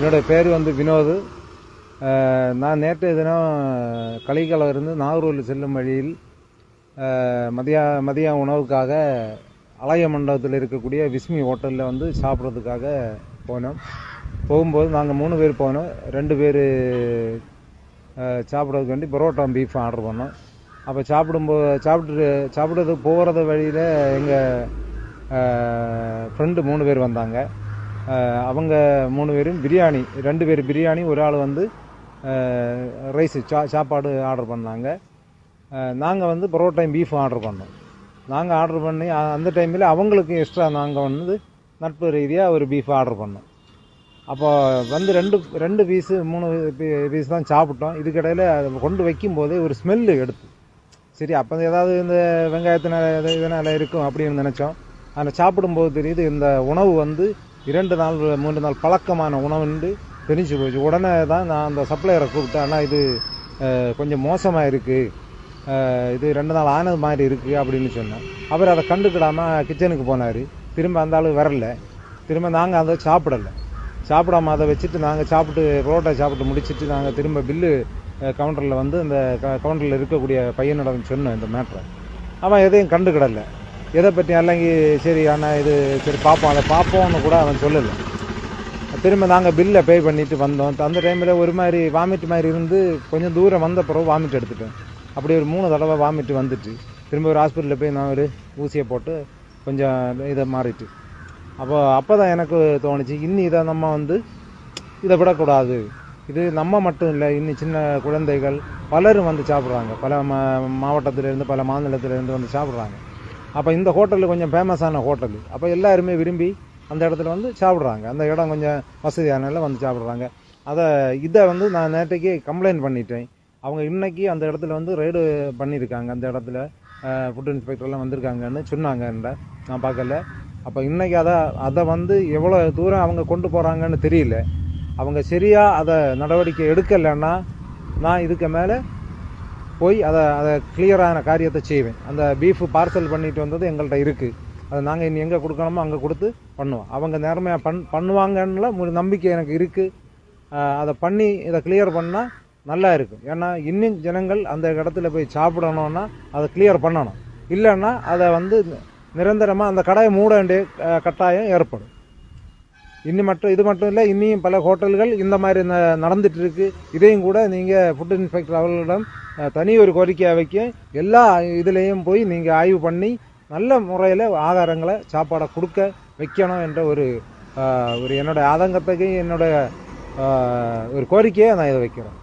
என்னுடைய பேர் வந்து வினோத். நான் நேற்றைய தினம் கலிகலம் இருந்து நாகூரில் செல்லும் வழியில் மதிய உணவுக்காக அழகிய மண்டபத்தில் இருக்கக்கூடிய விஸ்மி ஹோட்டலில் வந்து சாப்பிட்றதுக்காக போனோம். போகும்போது நாங்கள் 3 பேர் போனோம். 2 பேர் சாப்பிட்றதுக்கு வேண்டி பரோட்டா பீஃப் ஆர்டர் பண்ணோம். அப்போ சாப்பிட்றது போகிறது வழியில் எங்கள் ஃப்ரெண்டு 3 பேர் வந்தாங்க. அவங்க 3 பேரும் பிரியாணி, 2 பேர் பிரியாணி, ஒரு ஆள் வந்து ரைஸு சாப்பாடு ஆர்டர் பண்ணாங்க. நாங்கள் வந்து பரோட்டாயும் பீஃப் ஆர்டர் பண்ணோம். நாங்கள் ஆர்டர் பண்ணி அந்த டைமில் அவங்களுக்கு எக்ஸ்ட்ரா நாங்கள் வந்து நட்பு ரீதியாக ஒரு பீஃப் ஆர்டர் பண்ணோம். அப்போ வந்து 2 பீஸு 3 பீஸ் தான் சாப்பிட்டோம். இதுக்கிடையில் கொண்டு வைக்கும்போதே ஒரு ஸ்மெல்லு எடுத்து, சரி அப்போ ஏதாவது இந்த வெங்காயத்தினால் இதனால் இருக்கும் அப்படின்னு நினச்சோம். ஆனால் சாப்பிடும்போது தெரியுது இந்த உணவு வந்து 2 நாள் 3 நாள் பழக்கமான உணவுன்னு தெரிஞ்சு போச்சு. உடனே தான் நான் அந்த சப்ளையரை கூப்பிட்டேன். ஆனால் இது கொஞ்சம் மோசமாக இருக்குது, இது 2 நாள் ஆனது மாதிரி இருக்குது அப்படின்னு சொன்னேன். அவர் அதை கண்டுக்கிடாமல் கிச்சனுக்கு போனார். திரும்ப அந்த ஆள் வரல. திரும்ப நாங்கள் அதை சாப்பிடாம அதை வச்சுட்டு நாங்கள் பரோட்டா சாப்பிட்டு முடிச்சுட்டு நாங்கள் திரும்ப பில்லு கவுண்டரில் வந்து இந்த கவுண்டரில் இருக்கக்கூடிய பையனிடம் சொன்னோம் இந்த மேட்ரை. அவன் எதையும் கண்டுக்கிடலை. எதை பற்றி அல்லங்கி சரி ஆனால் இது சரி அதை பார்ப்போம்னு கூட அவன் சொல்லலை. திரும்ப நாங்கள் பில்லை பே பண்ணிவிட்டு வந்தோம். அந்த டைமில் ஒரு மாதிரி வாமிட் மாதிரி இருந்து கொஞ்சம் தூரம் வந்த பிறகு வாமிட் எடுத்துட்டேன். அப்படி ஒரு 3 தடவை வாமிட்டு வந்துட்டு திரும்ப ஒரு ஹாஸ்பிட்டலில் போய் நான் ஒரு ஊசியை போட்டு கொஞ்சம் இதை மாறிட்டு அப்போ தான் எனக்கு தோணுச்சு, இன்னும் இதை நம்ம வந்து இதை விடக்கூடாது. இது நம்ம மட்டும் இல்லை, இன்னும் சின்ன குழந்தைகள் பலரும் வந்து சாப்பிட்றாங்க. பல மாவட்டத்திலேருந்து பல மாநிலத்திலேருந்து வந்து சாப்பிட்றாங்க. அப்போ இந்த ஹோட்டலில் கொஞ்சம் ஃபேமஸான ஹோட்டல். அப்போ எல்லாருமே விரும்பி அந்த இடத்துல வந்து சாப்பிட்றாங்க. அந்த இடம் கொஞ்சம் வசதியானால வந்து சாப்பிட்றாங்க. இதை வந்து நான் நேற்றைக்கு கம்ப்ளைண்ட் பண்ணிட்டேன். அவங்க இன்னைக்கு அந்த இடத்துல வந்து ரெய்டு பண்ணியிருக்காங்க. அந்த இடத்துல ஃபுட் இன்ஸ்பெக்டர்லாம் வந்திருக்காங்கன்னு சொன்னாங்கன்ற நான் பார்க்கல. அப்போ இன்றைக்கி அதை வந்து எவ்வளோ தூரம் அவங்க கொண்டு போகிறாங்கன்னு தெரியல. அவங்க சரியாக அதை நடவடிக்கை எடுக்கலைன்னா நான் இதுக்கு மேலே போய் அதை கிளியரான காரியத்தை செய்வேன். அந்த பீஃபு பார்சல் பண்ணிட்டு வந்தது எங்கள்கிட்ட இருக்குது. அதை நாங்கள் இனி எங்கே கொடுக்கணுமோ அங்கே கொடுத்து பண்ணுவோம். அவங்க நேர்மையாக பண்ணுவாங்கன்னு ஒரு நம்பிக்கை எனக்கு இருக்குது. அதை பண்ணி இதை கிளியர் பண்ணால் நல்லா இருக்கும். ஏன்னா இன்னும் ஜனங்கள் அந்த இடத்துல போய் சாப்பிடணுன்னா அதை கிளியர் பண்ணணும். இல்லைன்னா அதை வந்து நிரந்தரமாக அந்த கடையை மூட வேண்டிய கட்டாயம் ஏற்படும். இது மட்டும் இல்லை, இன்னும் பல ஹோட்டல்கள் இந்த மாதிரி நடந்துட்டு இருக்கு. இதையும் கூட நீங்கள் ஃபுட் இன்ஸ்பெக்டர் அவர்களிடம் தனி ஒரு கோரிக்கையாக வைக்க, எல்லா இதுலேயும் போய் நீங்கள் ஆய்வு பண்ணி நல்ல முறையில் ஆகாரங்களை சாப்பாடை கொடுக்க வைக்கணும் என்ற ஒரு என்னோட ஆதங்கத்துக்கு என்னோட ஒரு கோரிக்கையை நான் இதை வைக்கிறேன்.